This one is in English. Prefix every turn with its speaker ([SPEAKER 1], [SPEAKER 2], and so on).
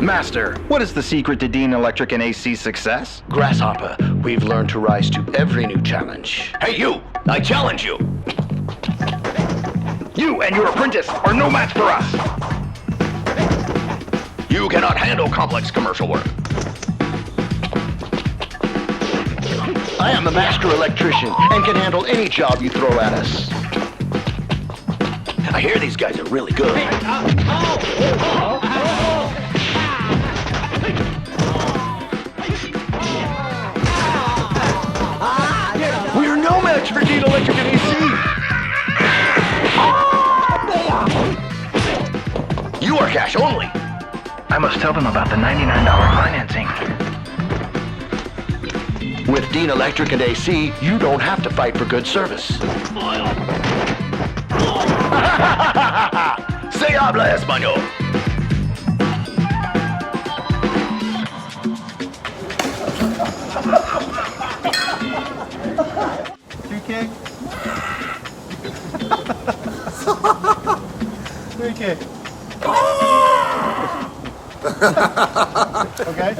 [SPEAKER 1] Master, what is the secret to Deane Electric and AC's success?
[SPEAKER 2] Grasshopper, we've learned to rise to every new challenge.
[SPEAKER 3] Hey, you! I challenge you!
[SPEAKER 1] You and your apprentice are no match for us!
[SPEAKER 3] You cannot handle complex commercial work.
[SPEAKER 2] I am a master electrician and can handle any job you throw at us.
[SPEAKER 3] I hear these guys are really good.
[SPEAKER 2] We're no match for Deane Electric and AC.
[SPEAKER 3] You are cash only.
[SPEAKER 1] I must tell them about the $99 financing.
[SPEAKER 2] With Deane Electric and AC, you don't have to fight for good service.
[SPEAKER 3] Se habla español.
[SPEAKER 4] $3K? $3K. Okay.